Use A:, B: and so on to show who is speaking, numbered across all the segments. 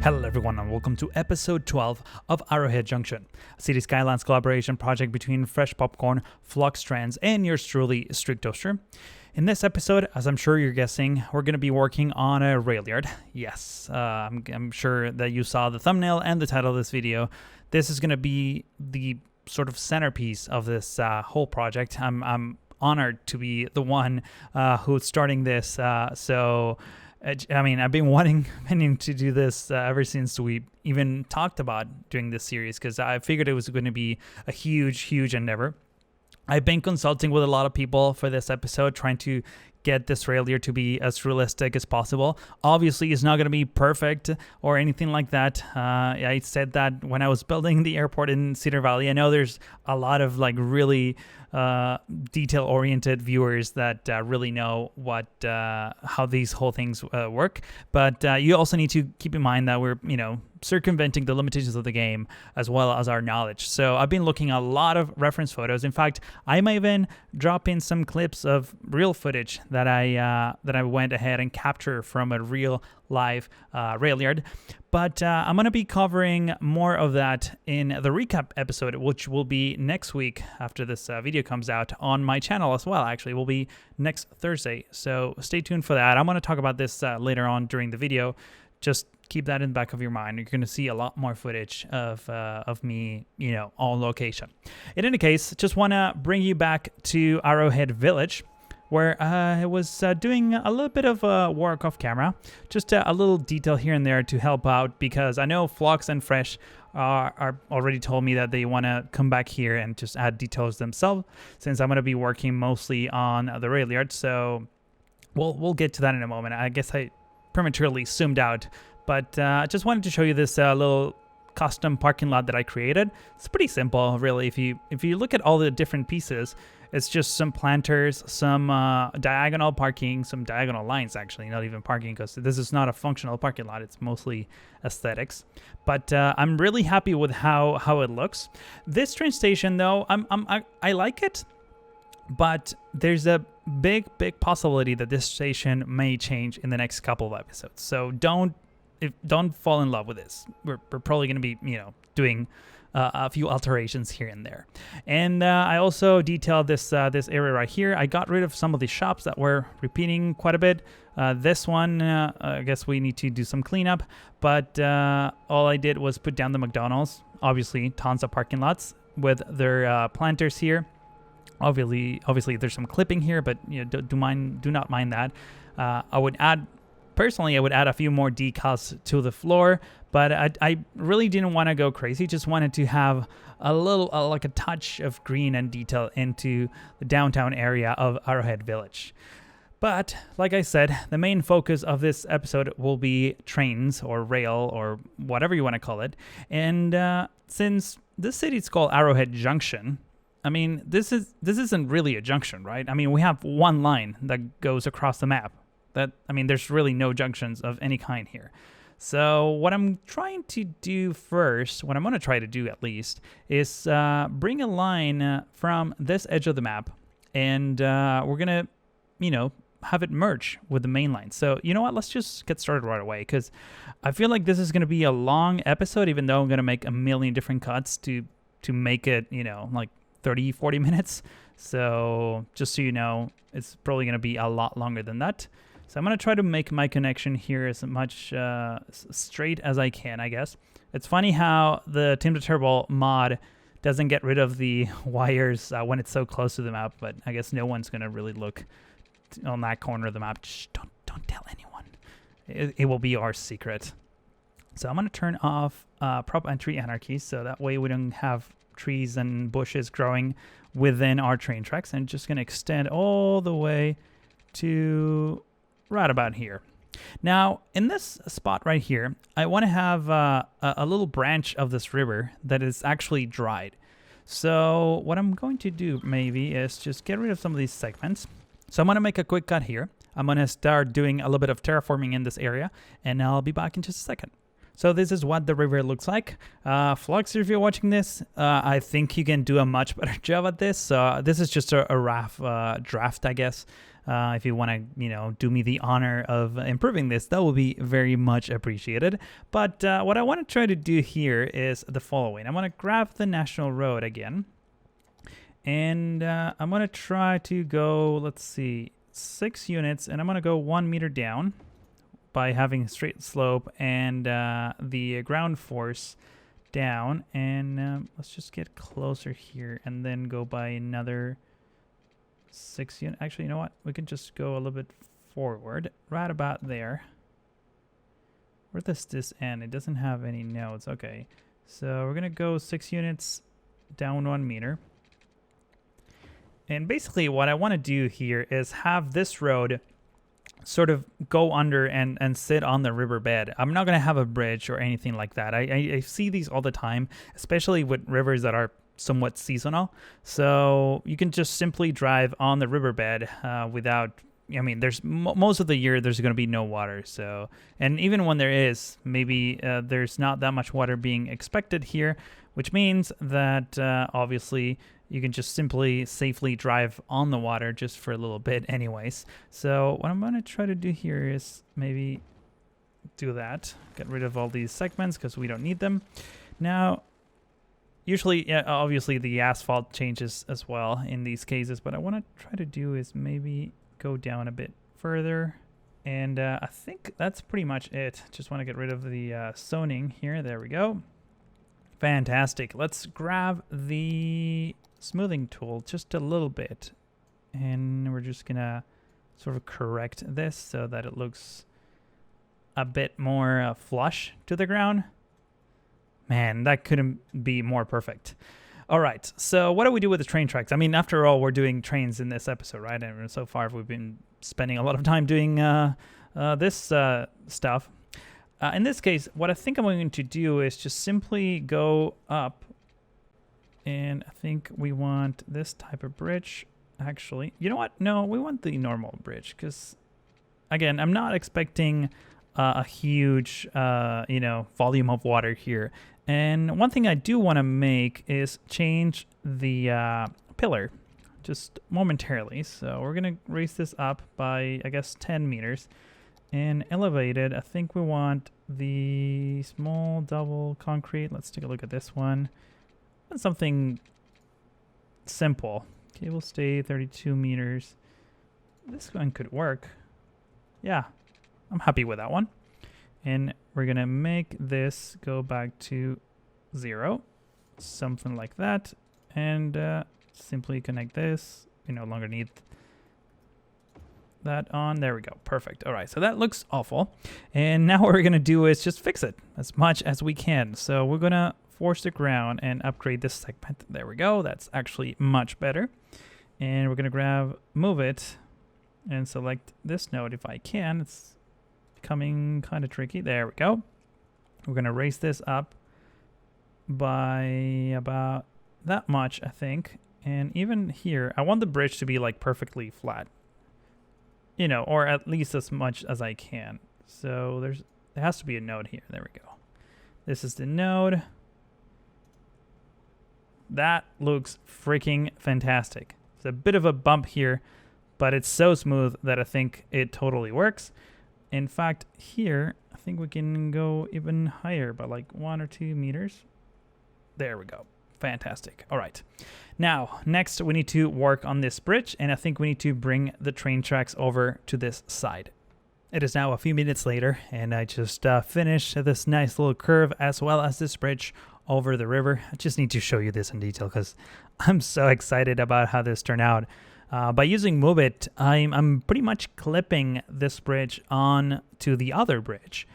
A: Hello everyone and welcome to episode 12 of Arrowhead Junction, a City Skylines collaboration project between Fresh Popcorn, Flux Trends, and yours truly, Strict Toaster. In this episode, as I'm sure you're guessing, we're going to be working on a Railyard. Yes, I'm sure that you saw the thumbnail and the title of this video. This is going to be the sort of centerpiece of this whole project. I'm honored to be the one who's starting this, I mean, I've been meaning to do this ever since we even talked about doing this series, because I figured it was going to be a huge endeavor. I've been consulting with a lot of people for this episode, trying to get this Railyard to be as realistic as possible. Obviously, it's not going to be perfect or anything like that. I said that when I was building the airport in Cedar Valley. I know there's a lot of really detail-oriented viewers that really know how these whole things work. But you also need to keep in mind that we're, circumventing the limitations of the game as well as our knowledge. So I've been looking at a lot of reference photos. In fact, I might even drop in some clips of real footage that I went ahead and captured from a real live Railyard. But I'm going to be covering more of that in the recap episode, which will be next week after this video comes out on my channel as well. Actually, it will be next Thursday. So stay tuned for that. I'm going to talk about this later on during the video. Just keep that in the back of your mind. You're going to see a lot more footage of me, on location. In any case, just want to bring you back to Arrowhead Village, where I was doing a little bit of work off camera, just a little detail here and there to help out, because I know Flux and Fresh are already told me that they want to come back here and just add details themselves, since I'm going to be working mostly on the Railyard. So we'll get to that in a moment. I guess I prematurely zoomed out, but I just wanted to show you this little custom parking lot that I created. It's pretty simple, really. If you look at all the different pieces, it's just some planters, some diagonal parking, some diagonal lines, actually, not even parking, because this is not a functional parking lot. It's mostly aesthetics. But I'm really happy with how it looks. This train station, though, I like it, but there's a big possibility that this station may change in the next couple of episodes. So don't fall in love with this. We're probably going to be, doing a few alterations here and there. And I also detailed this area right here. I got rid of some of the shops that were repeating quite a bit. This one, I guess we need to do some cleanup. But all I did was put down the McDonald's. Obviously, tons of parking lots with their planters here. Obviously, there's some clipping here, but do not mind that. I would add a few more decals to the floor, but I really didn't want to go crazy. Just wanted to have a little, like a touch of green and detail into the downtown area of Arrowhead Village. But like I said, the main focus of this episode will be trains or rail or whatever you want to call it. And since this city is called Arrowhead Junction, I mean, this isn't really a junction, right? I mean, we have one line that goes across the map. There's really no junctions of any kind here. So what I'm trying to do first, what I'm going to try to do at least, is bring a line from this edge of the map, and we're going to, have it merge with the main line. So you know what? Let's just get started right away, because I feel like this is going to be a long episode, even though I'm going to make a million different cuts to make it, like 30-40 minutes. So just so you know, it's probably going to be a lot longer than that. So I'm going to try to make my connection here as much straight as I can, I guess. It's funny how the Team to Turbo mod doesn't get rid of the wires when it's so close to the map, but I guess no one's going to really look on that corner of the map. Shh, don't tell anyone. It will be our secret. So I'm going to turn off prop and tree anarchy, so that way we don't have trees and bushes growing within our train tracks, and just going to extend all the way to right about here. Now, in this spot right here, I want to have a little branch of this river that is actually dried. So what I'm going to do maybe is just get rid of some of these segments. So I'm going to make a quick cut here. I'm going to start doing a little bit of terraforming in this area, and I'll be back in just a second. So this is what the river looks like. Flux, if you're watching this, I think you can do a much better job at this. So this is just a rough draft, I guess. If you want to, do me the honor of improving this, that will be very much appreciated. But what I want to try to do here is the following. I want to grab the national road again. And I'm going to try to go, let's see, 6 units. And I'm going to go 1 meter down by having a straight slope and the ground force down. And let's just get closer here and then go by another 6 units. Actually, you know what? We can just go a little bit forward, right about there. Where does this end? It doesn't have any nodes. Okay, so we're going to go 6 units down 1 meter. And basically what I want to do here is have this road sort of go under and sit on the riverbed. I'm not going to have a bridge or anything like that. I see these all the time, especially with rivers that are somewhat seasonal. So you can just simply drive on the riverbed without, there's most of the year there's going to be no water. So, and even when there is, maybe there's not that much water being expected here, which means that obviously you can just simply safely drive on the water just for a little bit anyways. So what I'm going to try to do here is maybe do that. Get rid of all these segments because we don't need them. Now, usually, obviously the asphalt changes as well in these cases, but I want to try to do is maybe go down a bit further. And I think that's pretty much it. Just want to get rid of the zoning here. There we go. Fantastic. Let's grab the smoothing tool just a little bit, and we're just gonna sort of correct this so that it looks a bit more flush to the ground. Man, that couldn't be more perfect. All right, so what do we do with the train tracks? I mean, after all, we're doing trains in this episode, right? And so far we've been spending a lot of time doing this stuff. In this case, what I think I'm going to do is just simply go up. And I think we want this type of bridge, actually. You know what? No, we want the normal bridge because, again, I'm not expecting a huge, volume of water here. And one thing I do want to make is change the pillar just momentarily. So we're going to raise this up by, I guess, 10 meters. And elevated, I think we want the small double concrete. Let's take a look at this one. Something simple. Cable stay 32 meters. This one could work. Yeah, I'm happy with that one. And we're gonna make this go back to 0, something like that, and simply connect this. We no longer need that on. There we go. Perfect. All right, so that looks awful. And now what we're gonna do is just fix it as much as we can. So we're gonna force the ground and upgrade this segment. There we go. That's actually much better. And we're gonna move it and select this node if I can. It's becoming kind of tricky. There we go. We're gonna raise this up by about that much, I think. And even here, I want the bridge to be like perfectly flat, or at least as much as I can. So there has to be a node here. There we go. This is the node. That looks freaking fantastic. It's a bit of a bump here, but it's so smooth that I think it totally works. In fact, here, I think we can go even higher by like 1 or 2 meters. There we go. Fantastic. All right. Now, next we need to work on this bridge, and I think we need to bring the train tracks over to this side. It is now a few minutes later, and I just finished this nice little curve as well as this bridge over the river. I just need to show you this in detail because I'm so excited about how this turned out. By using Move It, I'm pretty much clipping this bridge on to the other bridge,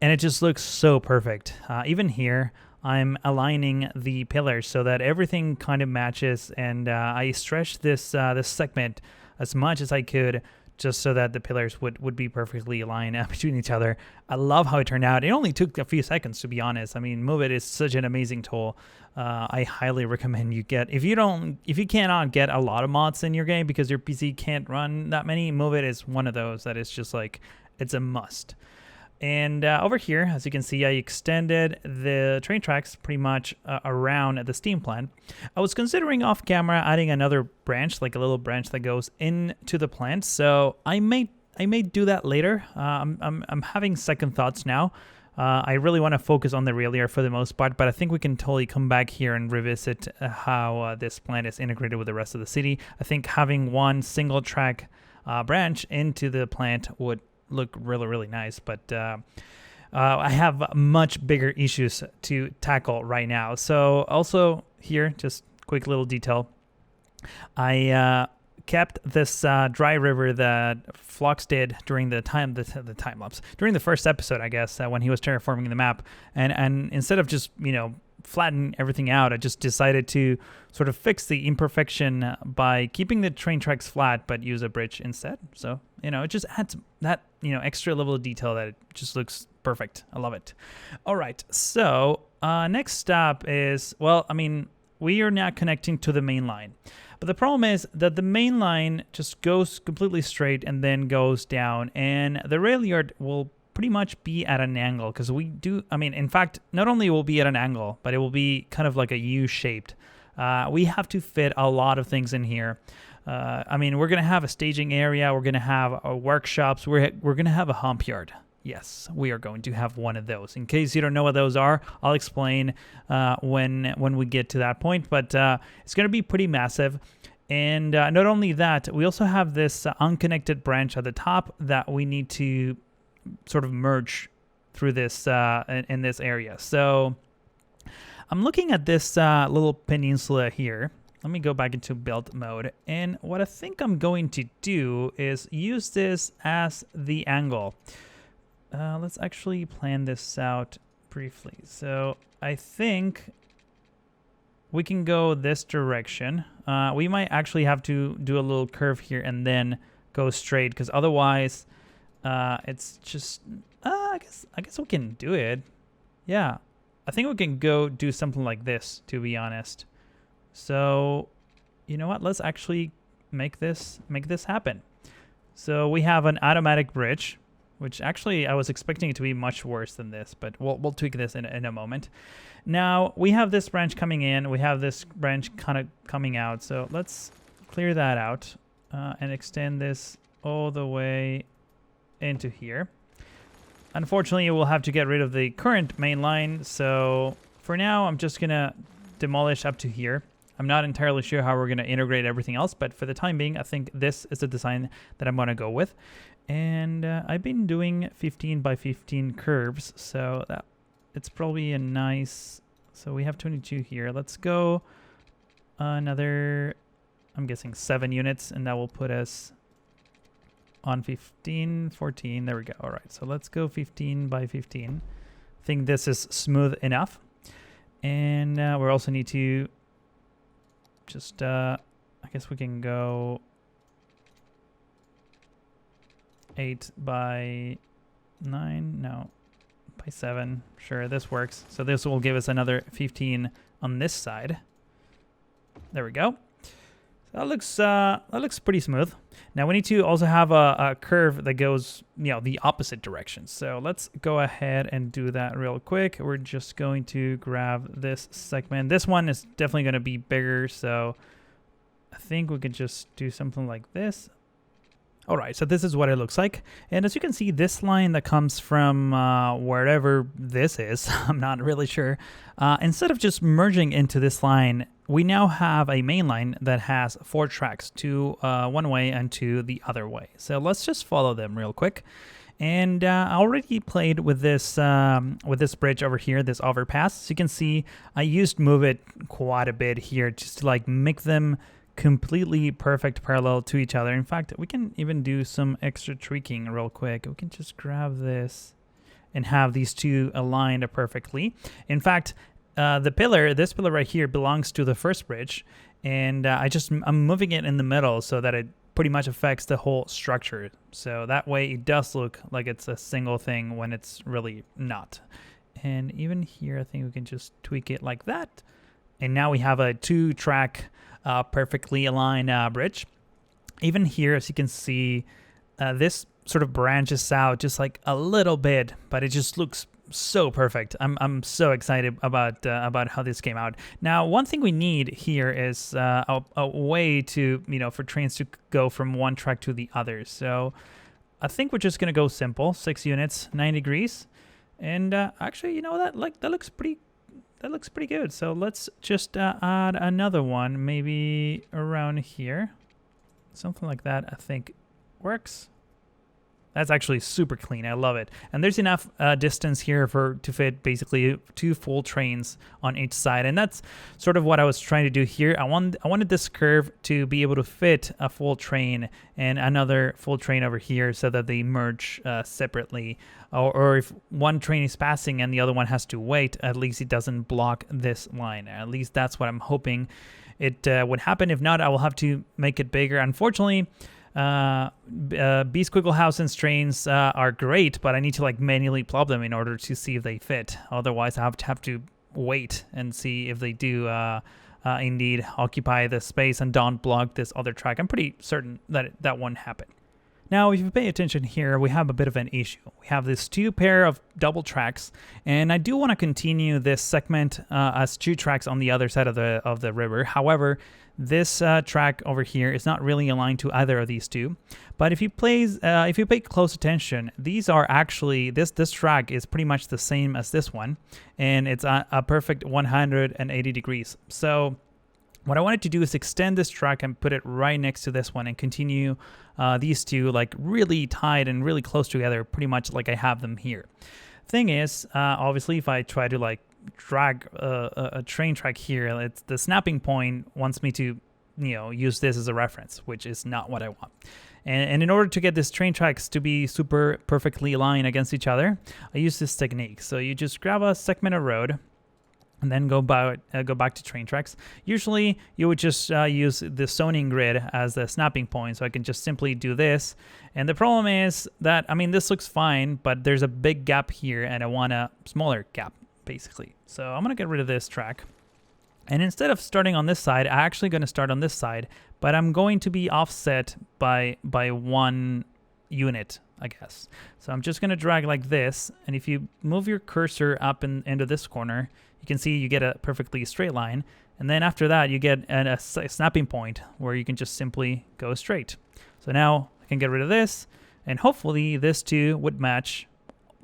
A: and it just looks so perfect. Even here, I'm aligning the pillars so that everything kind of matches, and I stretched this segment as much as I could just so that the pillars would be perfectly aligned between each other. I love how it turned out. It only took a few seconds, to be honest. I mean, Move It is such an amazing tool. I highly recommend you get, if you cannot get a lot of mods in your game because your PC can't run that many, Move It is one of those that is just like, it's a must. And over here, as you can see, I extended the train tracks pretty much around the steam plant. I was considering off camera adding another branch, like a little branch that goes into the plant. So I may do that later. I'm having second thoughts now. I really want to focus on the Railyard for the most part, but I think we can totally come back here and revisit how this plant is integrated with the rest of the city. I think having one single track branch into the plant would look really, really nice, but I have much bigger issues to tackle right now. So also here, just quick little detail, I kept this dry river that Flux did during the time lapse during the first episode, I guess, when he was terraforming the map, and instead of just flatten everything out, I just decided to sort of fix the imperfection by keeping the train tracks flat but use a bridge instead. So it just adds that extra level of detail that it just looks perfect. I love it. All right, so next stop is, well, we are now connecting to the main line. But the problem is that the main line just goes completely straight and then goes down, and the Railyard will pretty much be at an angle because in fact, not only will it be at an angle, but it will be kind of like a U-shaped. We have to fit a lot of things in here. We're going to have a staging area. We're going to have workshops. We're going to have a hump yard. Yes, we are going to have one of those. In case you don't know what those are, I'll explain when we get to that point. But it's going to be pretty massive. And not only that, we also have this unconnected branch at the top that we need to sort of merge through this in this area. So I'm looking at this little peninsula here. Let me go back into build mode. And what I think I'm going to do is use this as the angle. Let's actually plan this out briefly. So I think we can go this direction. We might actually have to do a little curve here and then go straight, because otherwise it's just I guess we can do it. Yeah, I think we can go do something like this, to be honest. So you know what, let's actually make this happen. So we have an automatic bridge, which actually I was expecting it to be much worse than this, but we'll tweak this in a moment. Now we have this branch coming in, we have this branch kind of coming out, so let's clear that out and extend this all the way into here. Unfortunately, we'll have to get rid of the current main line, so for now I'm just gonna demolish up to here. I'm not entirely sure how we're gonna integrate everything else, but for the time being, I think this is the design that I'm gonna go with. And I've been doing 15 by 15 curves, so it's probably a nice. So we have 22 here. Let's go another, I'm guessing 7 units, and that will put us on 15, 14. There we go. All right, so let's go 15 by 15. I think this is smooth enough. And we also need to just, I guess we can go 8 by 9, no, by 7. Sure, this works. So this will give us another 15 on this side. There we go. So that looks pretty smooth. Now we need to also have a curve that goes, the opposite direction. So let's go ahead and do that real quick. We're just going to grab this segment. This one is definitely going to be bigger, so I think we could just do something like this. All right, so this is what it looks like. And as you can see, this line that comes from wherever this is, I'm not really sure, instead of just merging into this line, we now have a main line that has 4 tracks, 2 one way and 2 the other way. So let's just follow them real quick. And I already played with this bridge over here, this overpass. As you can see, I used Move It quite a bit here just to make them completely perfect parallel to each other. In fact, we can even do some extra tweaking real quick. We can just grab this and have these two aligned perfectly. In fact, this pillar right here belongs to the first bridge, and I'm moving it in the middle so that it pretty much affects the whole structure. So that way it does look like it's a single thing when it's really not. And even here, I think we can just tweak it like that. And now we have a 2-track perfectly aligned bridge. Even here, as you can see, this sort of branches out just like a little bit, but it just looks so perfect. I'm so excited about how this came out. Now, one thing we need here is a way to, for trains to go from one track to the other. So I think we're just gonna go simple, 6 units, 9 degrees, and actually, that looks pretty good. So let's just add another one, maybe around here, something like that. I think works. That's actually super clean. I love it. And there's enough distance here to fit basically 2 full trains on each side. And that's sort of what I was trying to do here. I wanted this curve to be able to fit a full train and another full train over here so that they merge separately. Or if one train is passing and the other one has to wait, at least it doesn't block this line. At least that's what I'm hoping it would happen. If not, I will have to make it bigger. Unfortunately, B-Squigglehausen's trains are great, but I need to manually plop them in order to see if they fit. Otherwise, I have to wait and see if they do indeed occupy the space and don't block this other track. I'm pretty certain that that won't happen. Now, if you pay attention here, we have a bit of an issue. We have this 2 pair of double tracks, and I do want to continue this segment as 2 tracks on the other side of the river. However, this track over here is not really aligned to either of these 2. But if you pay close attention, these are actually this track is pretty much the same as this one, and it's a perfect 180 degrees. So what I wanted to do is extend this track and put it right next to this one and continue these 2 really tied and really close together, pretty much like I have them here. Thing is, obviously, if I try to drag a train track here, the snapping point wants me to use this as a reference, which is not what I want. And in order to get these train tracks to be super perfectly aligned against each other, I use this technique. So you just grab a segment of road and then go back to train tracks. Usually you would just use the zoning grid as the snapping point, so I can just simply do this. And the problem is that, this looks fine, but there's a big gap here and I want a smaller gap, basically. So I'm gonna get rid of this track. And instead of starting on this side, I'm actually gonna start on this side, but I'm going to be offset by 1 unit, I guess. So I'm just gonna drag like this, and if you move your cursor up into this corner, you can see you get a perfectly straight line. And then after that, you get a snapping point where you can just simply go straight. So now I can get rid of this, and hopefully this 2 would match,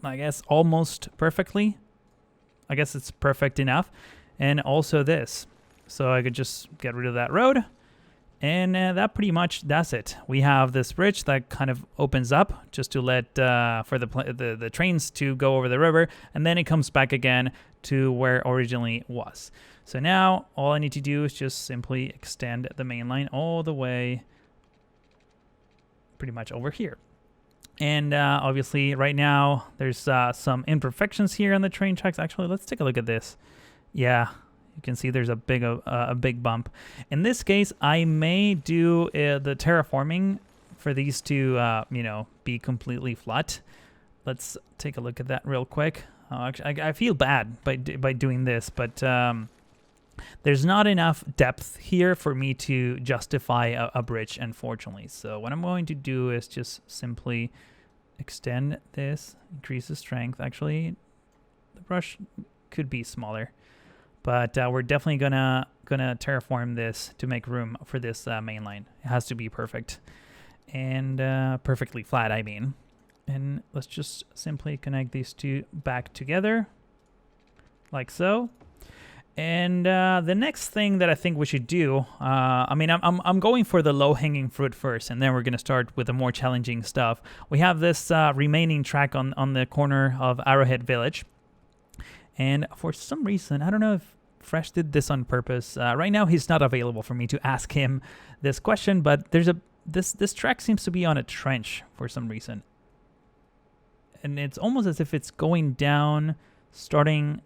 A: I guess, almost perfectly. I guess it's perfect enough. And also this. So I could just get rid of that road. And that pretty much does it. We have this bridge that kind of opens up just to let for the trains to go over the river, and then it comes back again to where it originally was. So now all I need to do is just simply extend the main line all the way pretty much over here. And obviously right now there's some imperfections here on the train tracks. Actually, let's take a look at this. Yeah. You can see there's a big bump. In this case, I may do the terraforming for these to, be completely flat. Let's take a look at that real quick. Actually, I feel bad by doing this, but there's not enough depth here for me to justify a bridge, unfortunately. So what I'm going to do is just simply extend this, increase the strength. Actually, the brush could be smaller. But we're definitely gonna terraform this to make room for this main line. It has to be perfect and perfectly flat, I mean. And let's just simply connect these 2 back together, like so. And the next thing that I think we should do, I'm going for the low-hanging fruit first, and then we're gonna start with the more challenging stuff. We have this remaining track on the corner of Arrowhead Village. And for some reason, I don't know if Fresh did this on purpose. Right now, he's not available for me to ask him this question, but there's this track seems to be on a trench for some reason. And it's almost as if it's going down, starting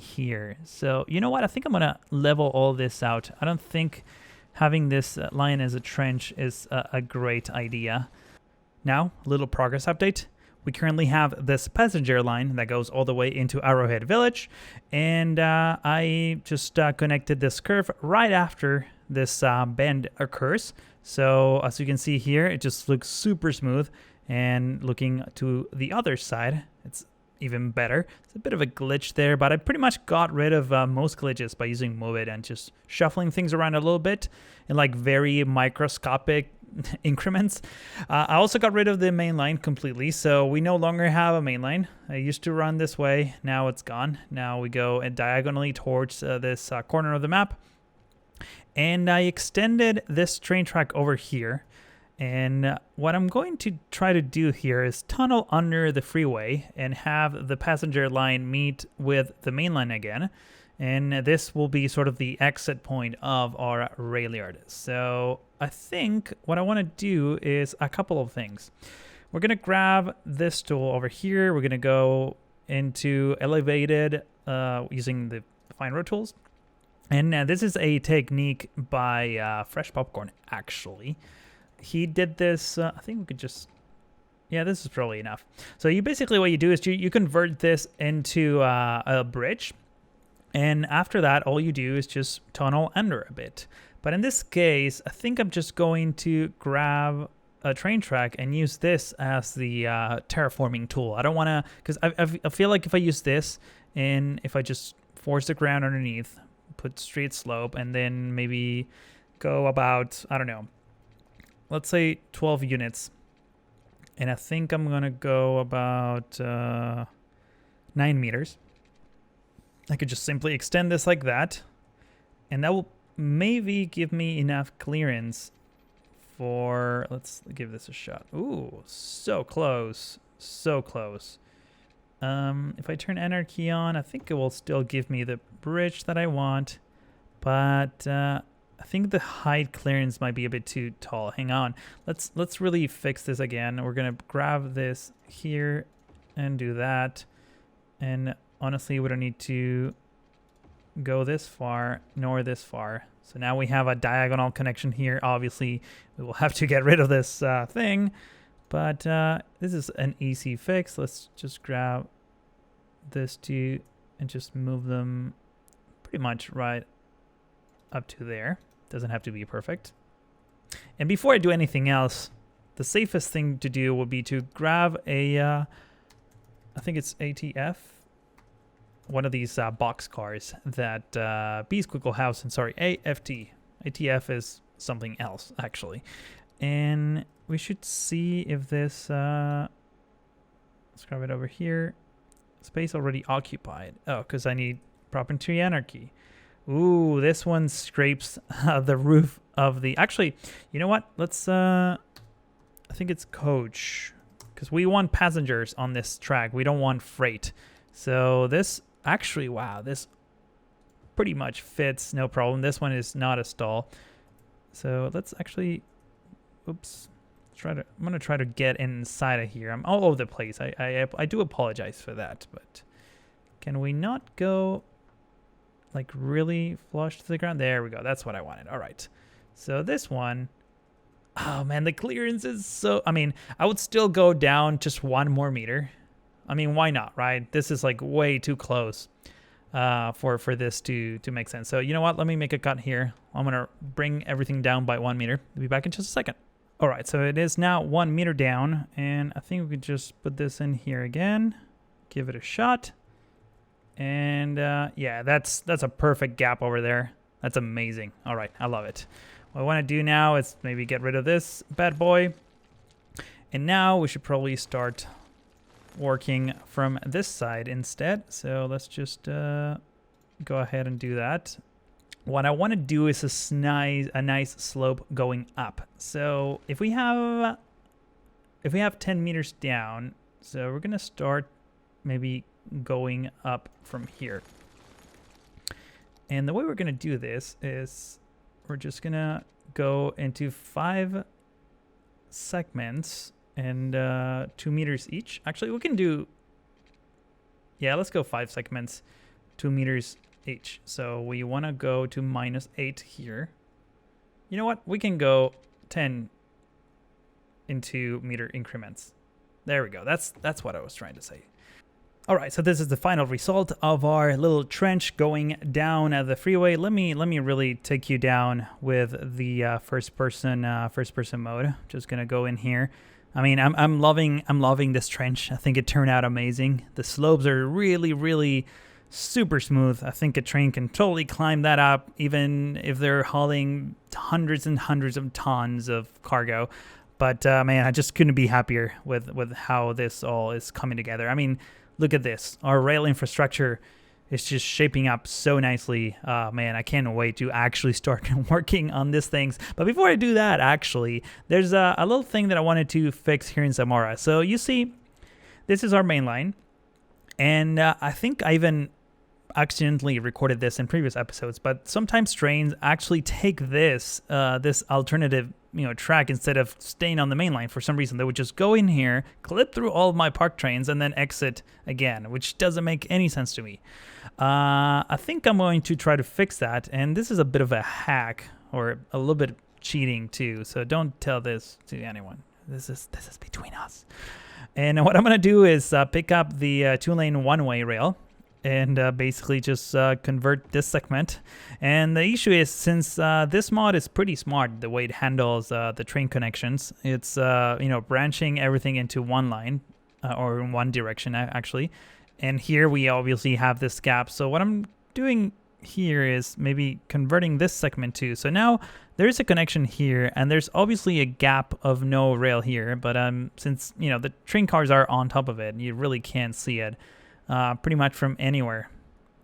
A: here. So you know what? I think I'm going to level all this out. I don't think having this line as a trench is a great idea. Now, a little progress update. We currently have this passenger line that goes all the way into Arrowhead Village, and I just connected this curve right after this bend occurs. So as you can see here, it just looks super smooth. And looking to the other side, it's even better. It's a bit of a glitch there, but I pretty much got rid of most glitches by using Move It and just shuffling things around a little bit in like very microscopic increments. I also got rid of the main line completely, so we no longer have a main line. I used to run this way, now it's gone. Now we go diagonally towards this corner of the map. And I extended this train track over here. And what I'm going to try to do here is tunnel under the freeway and have the passenger line meet with the main line again. And this will be sort of the exit point of our Railyard. So I think what I want to do is a couple of things. We're going to grab this tool over here. We're going to go into elevated using the fine road tools. And this is a technique by Fresh Popcorn, actually. He did this, I think we could just, yeah, this is probably enough. So you basically, what you do is you convert this into a bridge. And after that, all you do is just tunnel under a bit. But in this case, I think I'm just going to grab a train track and use this as the terraforming tool. I don't want to, because I feel like if I use this and if I just force the ground underneath, put straight slope, and then maybe go about, I don't know, let's say 12 units. And I think I'm going to go about 9 meters. I could just simply extend this like that. And that will maybe give me enough clearance for, let's give this a shot. Ooh, so close. So close. If I turn Anarchy on, I think it will still give me the bridge that I want. But I think the height clearance might be a bit too tall. Hang on. Let's really fix this again. We're going to grab this here and do that. And honestly, we don't need to go this far nor this far. So now we have a diagonal connection here. Obviously, we will have to get rid of this thing. But this is an easy fix. Let's just grab this two and just move them pretty much right up to there. Doesn't have to be perfect. And before I do anything else, the safest thing to do would be to grab a, I think it's ATF, one of these box cars that B-Squiggle House, and sorry, AFT. ATF is something else, actually. And we should see if this, let's grab it over here. Space already occupied. Oh, because I need proprietary anarchy. Ooh, this one scrapes the roof of the, actually, you know what? Let's, I think it's coach. Because we want passengers on this track. We don't want freight. So this, actually, wow, this pretty much fits, no problem. This one is not a stall. So let's actually, oops. I'm gonna try to get inside of here. I'm all over the place. I do apologize for that, but can we not go like really flush to the ground? There we go. That's what I wanted. All right. So this one, oh man, the clearance is so, I mean, I would still go down just 1 more meter. I mean, why not, right? This is like way too close for this to make sense. So you know what? Let me make a cut here. I'm gonna bring everything down by 1 meter. I'll be back in just a second. All right, so it is now 1 meter down, and I think we could just put this in here again, give it a shot, and yeah, that's a perfect gap over there. That's amazing. All right, I love it. What I want to do now is maybe get rid of this bad boy, and now we should probably start working from this side instead. So let's just go ahead and do that. What I want to do is a nice slope going up. So if we have 10 meters down, so we're gonna start maybe going up from here. And the way we're gonna do this is we're just gonna go into 5 segments and 2 meters each. Actually, we can do, yeah, let's go 5 segments, 2 meters each. So we want to go to -8 here. You know what? We can go 10 in 2 meter increments. There we go. That's what I was trying to say. All right, so this is the final result of our little trench going down the freeway. Let me really take you down with the first person mode. Just gonna go in here. I mean, I'm loving this trench. I think it turned out amazing. The slopes are really super smooth. I think a train can totally climb that up, even if they're hauling hundreds and hundreds of tons of cargo. But man, I just couldn't be happier with how this all is coming together. I mean, look at this. Our rail infrastructure is just shaping up so nicely. Man, I can't wait to actually start working on these things. But before I do that, actually, there's a little thing that I wanted to fix here in Zamora. So you see, this is our main line. And I think I even accidentally recorded this in previous episodes, but sometimes trains actually take this alternative track instead of staying on the main line. For some reason, they would just go in here, clip through all of my park trains, and then exit again, which doesn't make any sense to me. I think I'm going to try to fix that, and this is a bit of a hack, or a little bit cheating too, so don't tell this to anyone. This is between us. And what I'm going to do is pick up the two-lane one-way rail, and basically just convert this segment. And the issue is, since this mod is pretty smart, the way it handles the train connections, it's branching everything into one line or in one direction actually. And here we obviously have this gap. So what I'm doing here is maybe converting this segment too. So now there's a connection here, and there's obviously a gap of no rail here. But since the train cars are on top of it, you really can't see it pretty much from anywhere.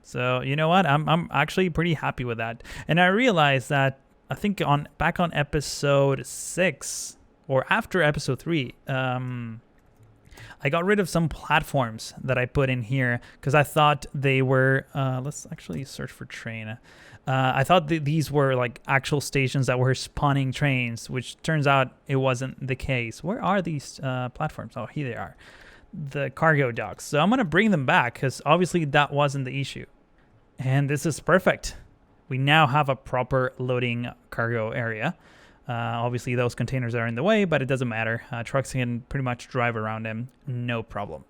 A: So you know what? I'm actually pretty happy with that. And I realized that I think back on episode 6 or after episode 3, I got rid of some platforms that I put in here because I thought they were. Let's actually search for train. I thought these were like actual stations that were spawning trains, which turns out it wasn't the case. Where are these platforms? Oh, here they are. The cargo docks. So I'm going to bring them back because obviously that wasn't the issue. And this is perfect. We now have a proper loading cargo area. Obviously those containers are in the way, but it doesn't matter. Trucks can pretty much drive around them, no problem.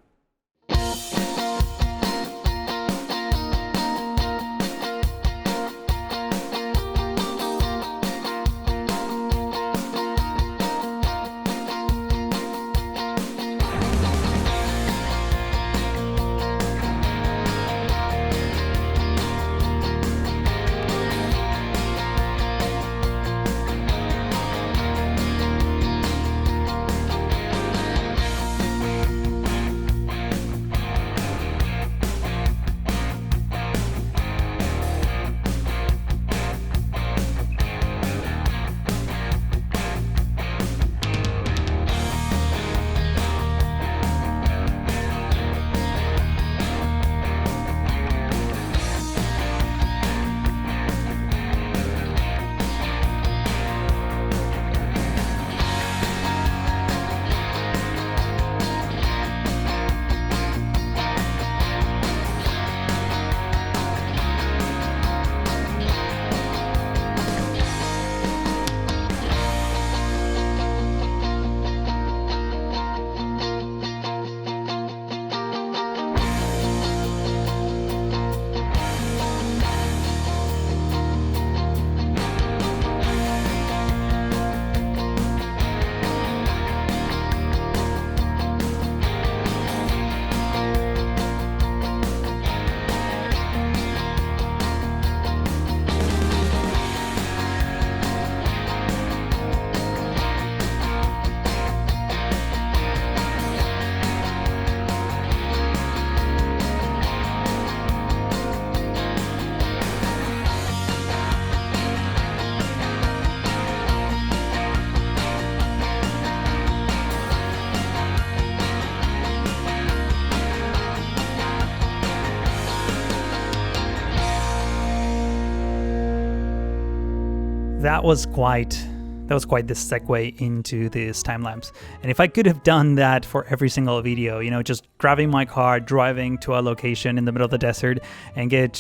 A: That was quite That was quite the segue into this time lapse. And if I could have done that for every single video, just driving my car, driving to a location in the middle of the desert, and get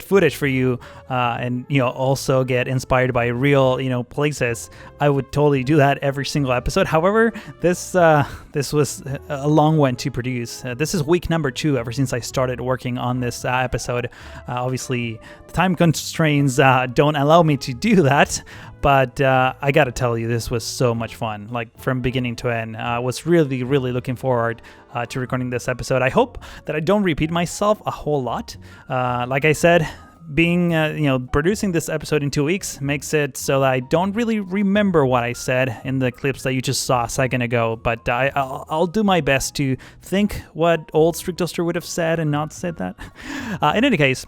A: footage for you, and also get inspired by real places, I would totally do that every single episode. However, this was a long one to produce. This is week number 2 ever since I started working on this episode. Obviously, the time constraints don't allow me to do that. But I gotta tell you, this was so much fun, like from beginning to end. I was really, really looking forward to recording this episode. I hope that I don't repeat myself a whole lot. Like I said, being, producing this episode in 2 weeks makes it so that I don't really remember what I said in the clips that you just saw a second ago. But I'll do my best to think what old Strictoster would have said and not said that. In any case,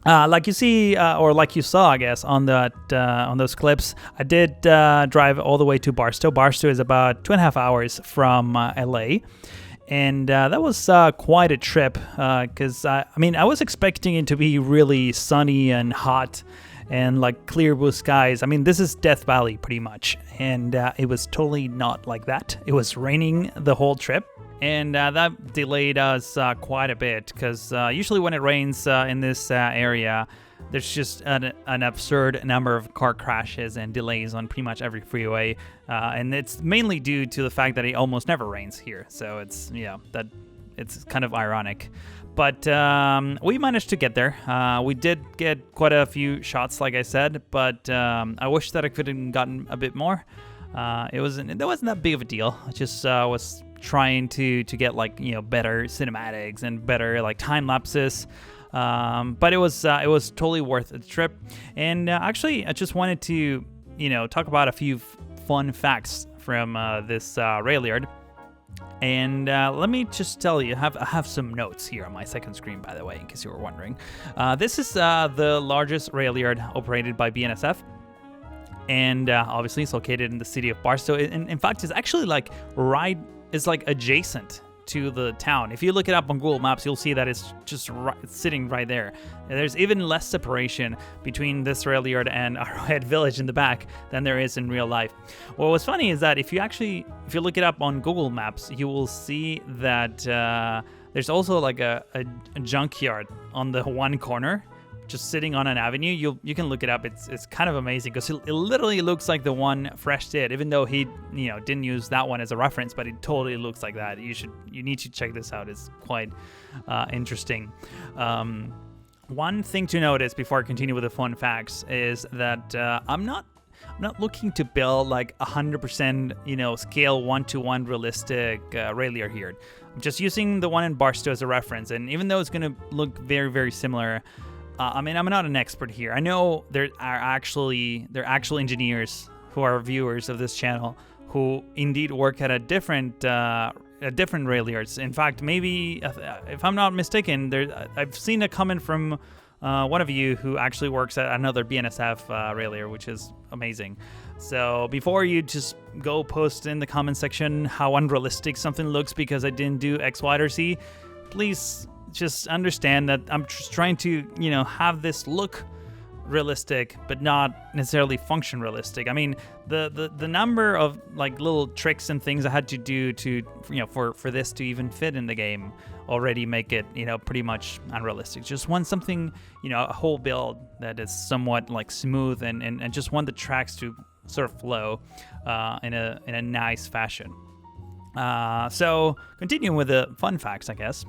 A: like you see, or like you saw, I guess, on those clips, I did drive all the way to Barstow. Barstow is about 2.5 hours from LA, and that was quite a trip. Because I was expecting it to be really sunny and hot, and like clear blue skies. This is Death Valley pretty much, and it was totally not like that. It was raining the whole trip. And that delayed us quite a bit, because usually when it rains in this area, there's just an absurd number of car crashes and delays on pretty much every freeway. And it's mainly due to the fact that it almost never rains here. So it's kind of ironic. But we managed to get there. We did get quite a few shots, like I said, but I wish that I could have gotten a bit more. It wasn't that big of a deal. I just was trying to get better cinematics and better time lapses, but it was totally worth the trip. And actually, I just wanted to talk about a few fun facts from this Railyard. And let me just tell you, I have some notes here on my second screen, by the way, in case you were wondering. This is the largest Railyard operated by BNSF. And obviously, it's located in the city of Barstow. In fact, it's actually adjacent to the town. If you look it up on Google Maps, you'll see that it's just sitting right there. And there's even less separation between this Railyard and Arrowhead Village in the back than there is in real life. What was funny is that if you look it up on Google Maps, you will see that there's also a junkyard on the one corner, just sitting on an avenue. You can look it up. It's kind of amazing, because it literally looks like the one Fresh did, even though he didn't use that one as a reference, but it totally looks like that. You need to check this out. It's quite interesting. One thing to notice before I continue with the fun facts is that I'm not looking to build 100% scale 1-to-1 realistic Railyard here. I'm just using the one in Barstow as a reference, and even though it's going to look very, very similar, I'm not an expert here. I know there are actually engineers who are viewers of this channel who indeed work at a different Railyards. In fact, maybe if I'm not mistaken, I've seen a comment from one of you who actually works at another BNSF Railyard, which is amazing. So before you just go post in the comment section how unrealistic something looks because I didn't do X, Y, or Z, please just understand that I'm just trying to, have this look realistic, but not necessarily function realistic. The number of little tricks and things I had to do to, for this to even fit in the game already make it, pretty much unrealistic. Just want something, a whole build that is somewhat smooth and just want the tracks to sort of flow in a nice fashion. So continuing with the fun facts, I guess.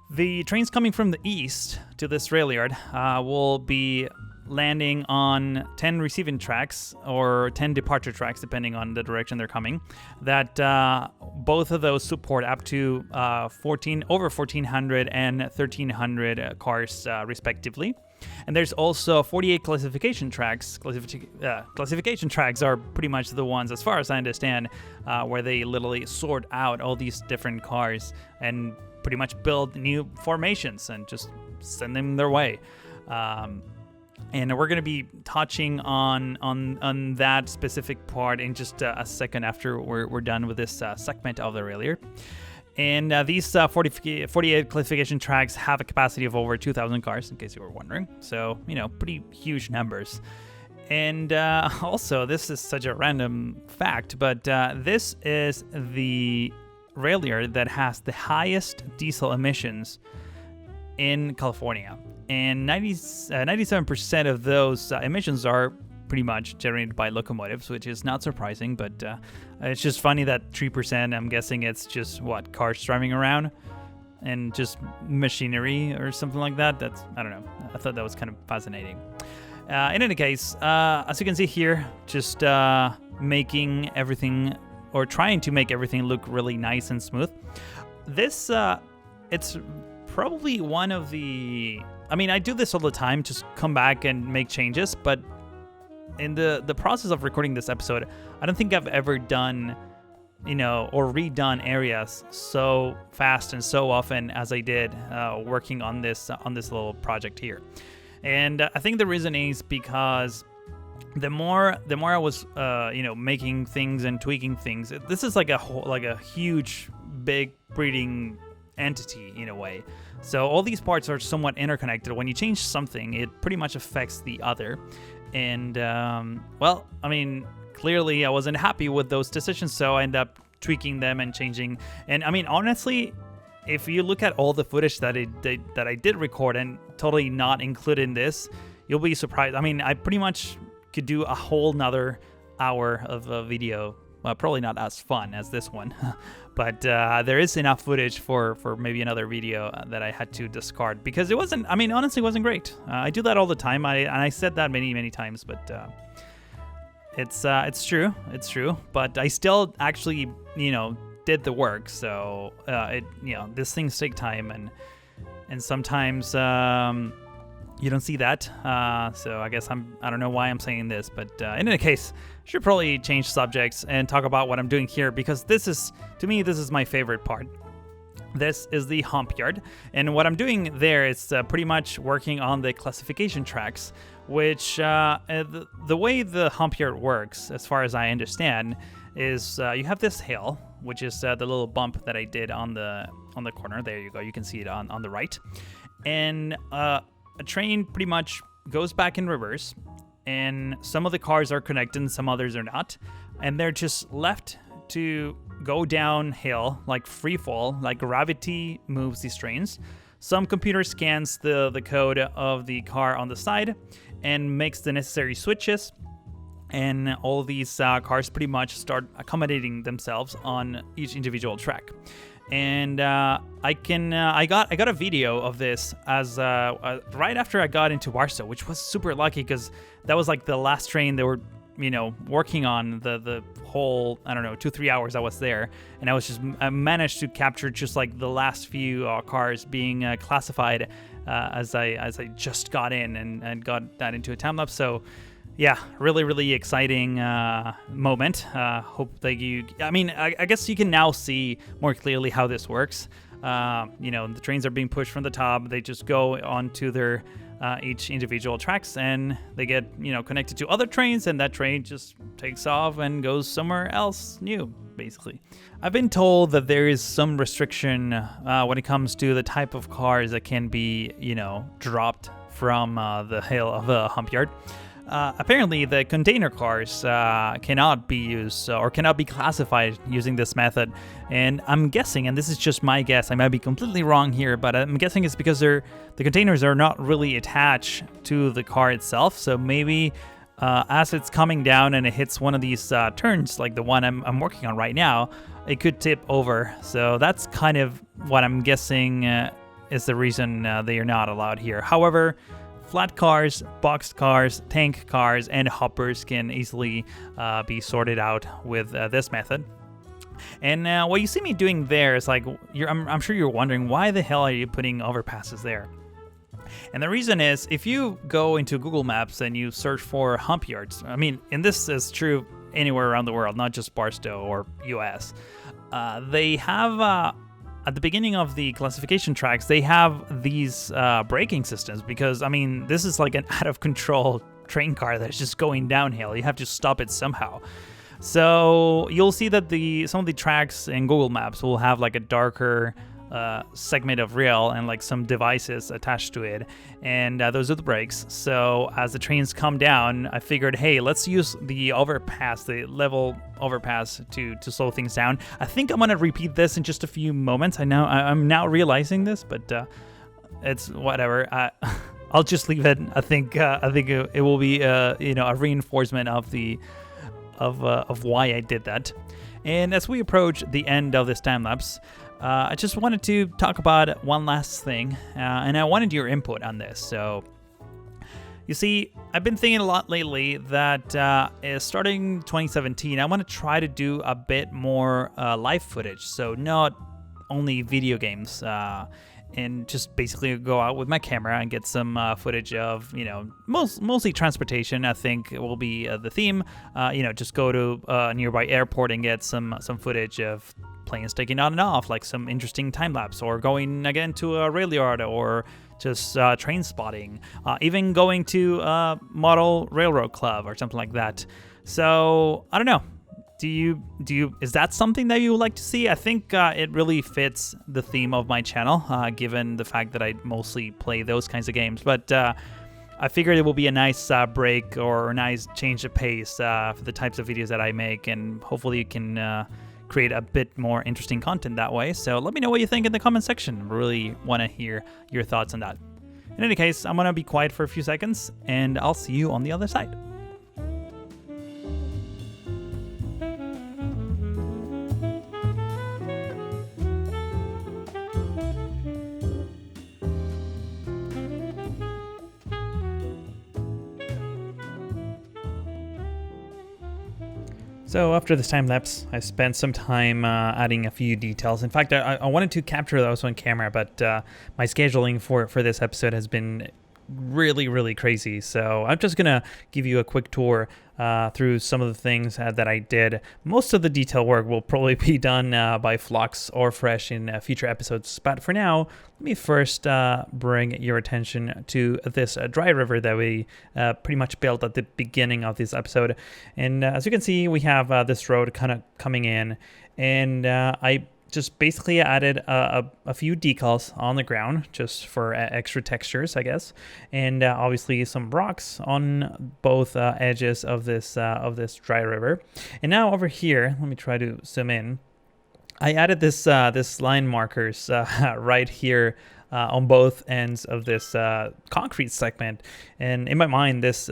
A: The trains coming from the east to this Railyard will be landing on 10 receiving tracks or 10 departure tracks, depending on the direction they're coming, that both of those support up to over 1,400 and 1,300 cars, respectively. And there's also 48 classification tracks. Classification tracks are pretty much the ones, as far as I understand, where they literally sort out all these different cars and pretty much build new formations and just send them their way. And we're going to be touching on that specific part in just a second after we're done with this segment of the Railyard. And these 48 classification tracks have a capacity of over 2,000 cars, in case you were wondering. So, pretty huge numbers. And also, this is such a random fact, but this is the Railyard that has the highest diesel emissions in California. And 97% of those emissions are pretty much generated by locomotives, which is not surprising, but it's just funny that 3%, I'm guessing it's just, cars driving around and just machinery or something like that. I don't know. I thought that was kind of fascinating. In any case, as you can see here, just making everything, or trying to make everything look really nice and smooth. This, it's probably one of the... I mean, I do this all the time, just come back and make changes, but in the process of recording this episode, I don't think I've ever done, or redone areas so fast and so often as I did working on this little project here. And I think the reason is because the more I was making things and tweaking things, this is like a huge big breeding entity in a way. So all these parts are somewhat interconnected. When you change something, it pretty much affects the other. And clearly I wasn't happy with those decisions, so I ended up tweaking them and changing. And I mean, honestly, if you look at all the footage that I did record and totally not included in this, you'll be surprised. I mean, I pretty much could do a whole nother hour of a video. Well, probably not as fun as this one, but there is enough footage for maybe another video that I had to discard because it wasn't, honestly, it wasn't great. I do that all the time, and I said that many times, but it's true, but I still actually, did the work, so these things take time, and sometimes you don't see that, so I guess I don't know why I'm saying this, but in any case, I should probably change subjects and talk about what I'm doing here, because this is my favorite part. This is the hump yard, and what I'm doing there is pretty much working on the classification tracks, which the way the hump yard works, as far as I understand, is you have this hill, which is the little bump that I did on the corner. There you go. You can see it on the right, and a train pretty much goes back in reverse, and some of the cars are connected and some others are not, and they're just left to go downhill like free fall, like gravity moves these trains. Some computer scans the code of the car on the side and makes the necessary switches, and all these cars pretty much start accommodating themselves on each individual track. And I got a video of this as right after I got into Warsaw, which was super lucky because that was like the last train they were working on the whole 2-3 hours I was there, and I managed to capture just like the last few cars being classified as I just got in and got that into a time lapse. So yeah, really exciting moment. Hope that I guess you can now see more clearly how this works. The trains are being pushed from the top. They just go onto their each individual tracks, and they get connected to other trains, and that train just takes off and goes somewhere else new, basically. I've been told that there is some restriction when it comes to the type of cars that can be dropped from the hill of a hump yard. Apparently, the container cars cannot be used or cannot be classified using this method. And I'm guessing, and this is just my guess, I might be completely wrong here, but I'm guessing it's because the containers are not really attached to the car itself. So maybe as it's coming down and it hits one of these turns, like the one I'm working on right now, it could tip over. So that's kind of what I'm guessing is the reason they are not allowed here. However, flat cars, boxed cars, tank cars, and hoppers can easily be sorted out with this method. And what you see me doing there is like, I'm sure you're wondering, why the hell are you putting overpasses there? And the reason is, if you go into Google Maps and you search for hump yards, and this is true anywhere around the world, not just Barstow or US, they have... at the beginning of the classification tracks, they have these braking systems because, this is like an out-of-control train car that's just going downhill. You have to stop it somehow. So you'll see that some of the tracks in Google Maps will have like a darker segment of rail and like some devices attached to it, and those are the brakes. So as the trains come down, I figured, hey, let's use the overpass, the level overpass, to slow things down. I think I'm gonna repeat this in just a few moments. I'm now realizing this, but it's whatever. I'll just leave it. I think it will be a reinforcement of why I did that. And as we approach the end of this time lapse, I just wanted to talk about one last thing, and I wanted your input on this. So, you see, I've been thinking a lot lately that starting 2017, I want to try to do a bit more live footage. So not only video games, and just basically go out with my camera and get some footage of, mostly transportation. I think it will be the theme. Just go to a nearby airport and get some footage of planes taking on and off, like some interesting time lapse, or going again to a Railyard, or just train spotting, even going to a model railroad club or something like that. So I don't know. Is that something that you would like to see? I think it really fits the theme of my channel, given the fact that I mostly play those kinds of games. But I figured it will be a nice break, or a nice change of pace for the types of videos that I make, and hopefully you can create a bit more interesting content that way. So let me know what you think in the comment section. Really want to hear your thoughts on that. In any case, I'm going to be quiet for a few seconds, and I'll see you on the other side. So after this time lapse, I spent some time adding a few details. In fact, I wanted to capture those on camera, but my scheduling for this episode has been really crazy. So I'm just gonna give you a quick tour through some of the things that I did. Most of the detail work will probably be done by Flux or Fresh in future episodes, but for now, let me first bring your attention to this dry river that we pretty much built at the beginning of this episode. And as you can see, we have this road kind of coming in, and I just basically added a few decals on the ground just for extra textures, I guess, and obviously some rocks on both edges of this dry river. And now over here, let me try to zoom in. I added this line markers right here on both ends of this concrete segment, and in my mind, this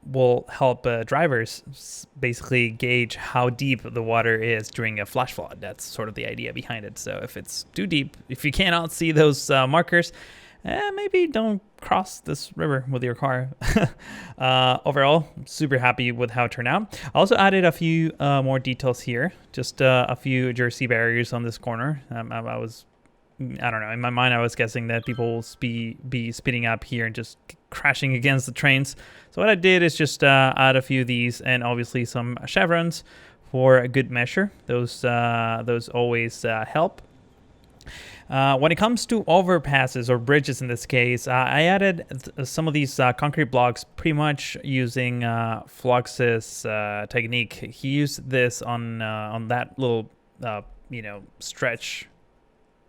A: will help drivers basically gauge how deep the water is during a flash flood. That's sort of the idea behind it. So if it's too deep, if you cannot see those markers, maybe don't cross this river with your car. Overall, I'm super happy with how it turned out. I also added a few more details here, just a few jersey barriers on this corner. I don't know, in my mind I was guessing that people will be speeding up here and just crashing against the trains. So what I did is just add a few of these, and obviously some chevrons for a good measure. Those always help. When it comes to overpasses or bridges in this case, I added some of these concrete blocks pretty much using Flux's technique. He used this on that little stretch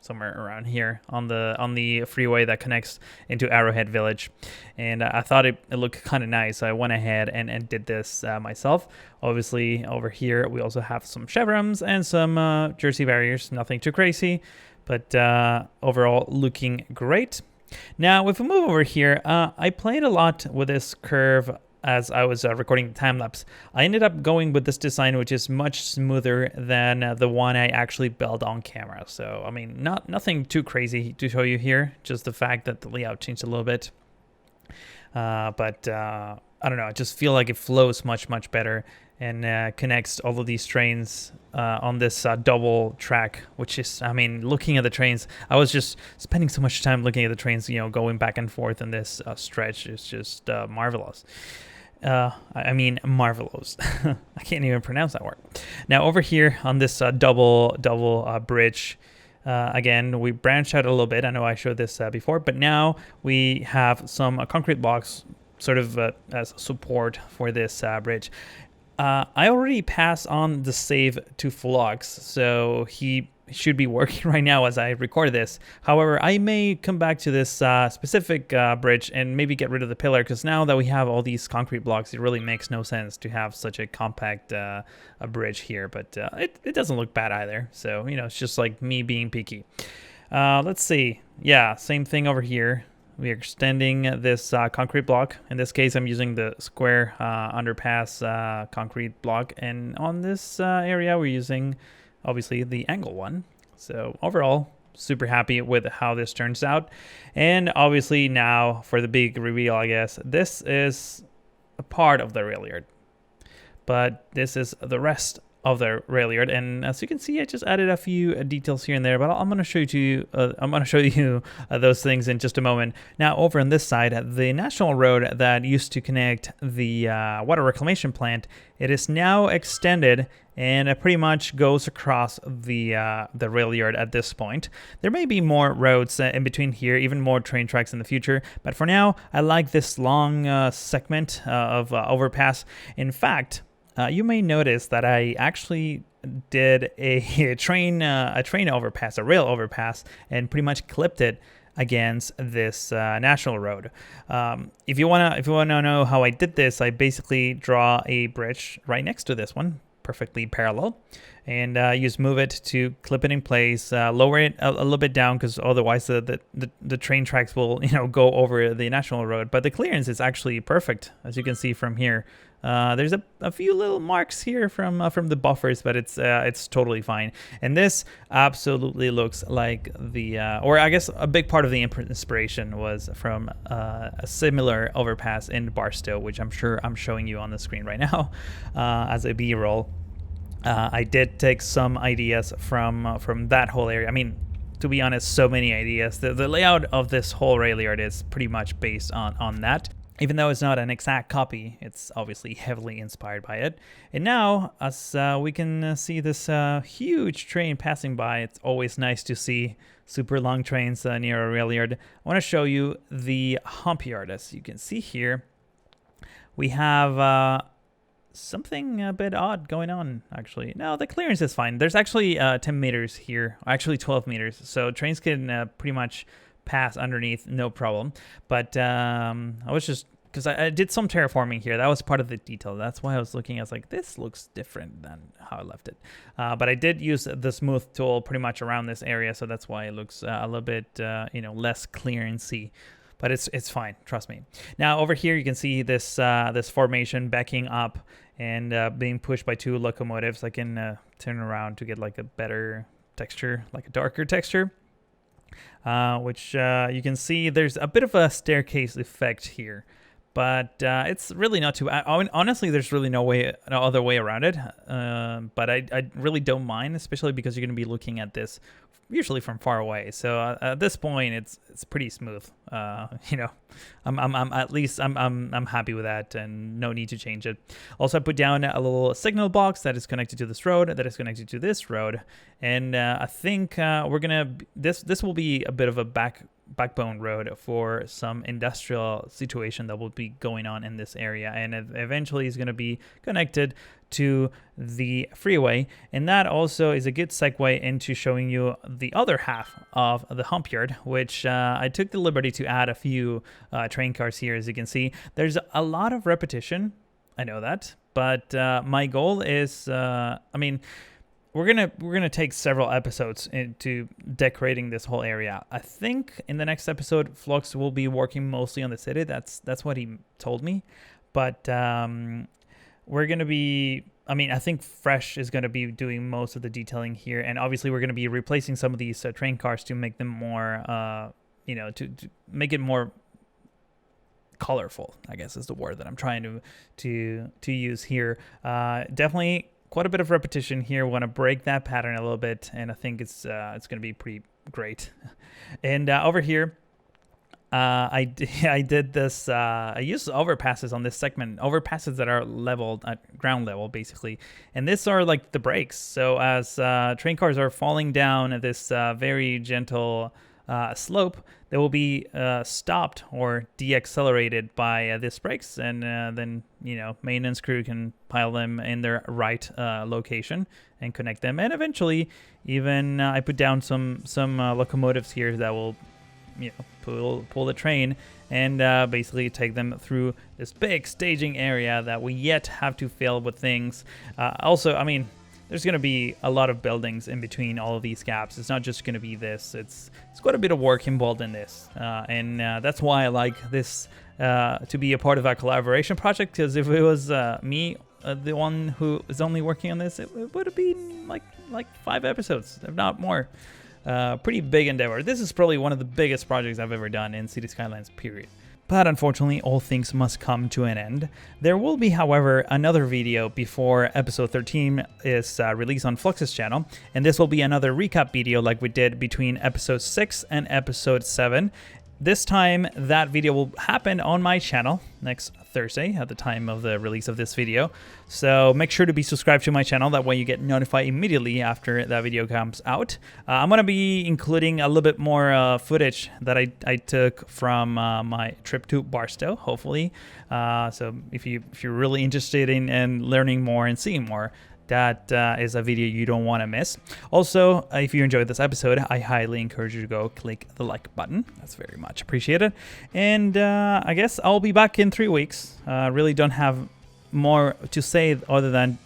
A: somewhere around here on the freeway that connects into Arrowhead Village, and I thought it looked kind of nice, so I went ahead and did this myself. Obviously over here we also have some chevrons and some jersey barriers, nothing too crazy, but overall looking great. Now if we move over here, I played a lot with this curve as I was recording the time lapse. I ended up going with this design, which is much smoother than the one I actually built on camera. So, I mean, nothing too crazy to show you here, just the fact that the layout changed a little bit. But I don't know, I just feel like it flows much better and connects all of these trains on this double track, which is, I mean, looking at the trains, I was just spending so much time looking at the trains, going back and forth in this stretch. It's just marvelous. I mean, marvelous. I can't even pronounce that word. Now over here on this double bridge, again, we branched out a little bit. I know I showed this before, but now we have some concrete blocks sort of as support for this bridge. I already passed on the save to Flux, so he should be working right now as I record this. However, I may come back to this specific bridge and maybe get rid of the pillar, because now that we have all these concrete blocks, it really makes no sense to have such a compact a bridge here. But it doesn't look bad either. So, it's just like me being picky. Let's see. Yeah, same thing over here. We are extending this concrete block. In this case, I'm using the square underpass concrete block. And on this area, we're using, obviously, the angle one. So overall, super happy with how this turns out. And obviously now, for the big reveal, I guess, this is a part of the Railyard. But this is the rest of the Railyard, and as you can see, I just added a few details here and there, but I'm going to show you those things in just a moment. Now, over on this side, the national road that used to connect the water reclamation plant, it is now extended, and it pretty much goes across the Railyard at this point. There may be more roads in between here, even more train tracks in the future, but for now, I like this long segment of overpass. In fact, you may notice that I actually did a train overpass, a rail overpass, and pretty much clipped it against this national road. If you wanna know how I did this, I basically draw a bridge right next to this one, perfectly parallel, and just move it to clip it in place, lower it a little bit down, because otherwise the train tracks will go over the national road. But the clearance is actually perfect, as you can see from here. There's a few little marks here from the buffers, but it's totally fine. And this absolutely looks like or I guess a big part of the inspiration was from a similar overpass in Barstow, which I'm sure I'm showing you on the screen right now as a B-roll. I did take some ideas from that whole area. I mean, to be honest, so many ideas. The layout of this whole Railyard is pretty much based on that. Even though it's not an exact copy, it's obviously heavily inspired by it. And now, as we can see this huge train passing by, it's always nice to see super long trains near a Railyard. I want to show you the hump yard. As you can see here, we have something a bit odd going on, actually. No, the clearance is fine. There's actually 10 meters here, actually 12 meters. So trains can pretty much pass underneath, no problem. But I was just, because I did some terraforming here. That was part of the detail. That's why I was looking. I was like, this looks different than how I left it. But I did use the smooth tool pretty much around this area, so that's why it looks a little bit, less clearancy. But it's fine. Trust me. Now over here, you can see this this formation backing up and being pushed by two locomotives. I can turn around to get like a better texture, like a darker texture. Which you can see there's a bit of a staircase effect here, but it's really not too. Honestly, there's really no other way around it. But I really don't mind, especially because you're going to be looking at this usually from far away. So at this point, it's pretty smooth. I'm at least I'm happy with that, and no need to change it. Also, I put down a little signal box that is connected to this road, that is connected to this road, and I think we're gonna this will be a bit of a backbone road for some industrial situation that will be going on in this area, and eventually is going to be connected to the freeway. And that also is a good segue into showing you the other half of the hump yard, which I took the liberty to add a few train cars here. As you can see, there's a lot of repetition, I know that, but my goal is we're gonna take several episodes into decorating this whole area. I think in the next episode, Flux will be working mostly on the city. That's what he told me. But we're gonna be. I think Fresh is gonna be doing most of the detailing here, and obviously we're gonna be replacing some of these train cars to make them more, to make it more colorful, I guess is the word that I'm trying to use here. Definitely quite a bit of repetition here. Want to break that pattern a little bit, and I think it's going to be pretty great. And over here, I did this. I used overpasses on this segment, overpasses that are leveled at ground level, basically. And these are like the brakes. So as train cars are falling down at this very gentle slope, they will be stopped or deaccelerated by these brakes, and then maintenance crew can pile them in their right location and connect them, and eventually even I put down some locomotives here that will pull the train and basically take them through this big staging area that we yet have to fill with things. Also, I mean, there's going to be a lot of buildings in between all of these gaps. It's not just going to be this. It's quite a bit of work involved in this. And that's why I like this to be a part of our collaboration project, because if it was me, the one who is only working on this, it would have been like 5 episodes, if not more. Pretty big endeavor. This is probably one of the biggest projects I've ever done in City Skylines, period. But unfortunately, all things must come to an end. There will be, however, another video before episode 13 is released on Flux's channel, and this will be another recap video like we did between episode 6 and episode 7. This time, that video will happen on my channel next Thursday at the time of the release of this video. So make sure to be subscribed to my channel. That way you get notified immediately after that video comes out. I'm going to be including a little bit more footage that I took from my trip to Barstow, hopefully. So if you're really interested in learning more and seeing more, that is a video you don't want to miss. Also, if you enjoyed this episode, I highly encourage you to go click the like button. That's very much appreciated. And I guess I'll be back in 3 weeks. Really don't have more to say other than,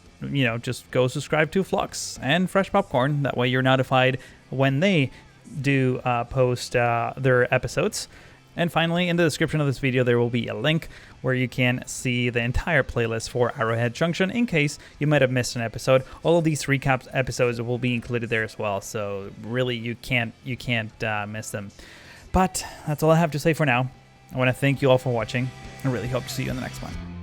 A: just go subscribe to Flux and Fresh Popcorn. That way you're notified when they do post their episodes. And finally, in the description of this video, there will be a link where you can see the entire playlist for Arrowhead Junction in case you might have missed an episode. All of these recap episodes will be included there as well, so really you can't miss them. But that's all I have to say for now. I want to thank you all for watching. I really hope to see you in the next one.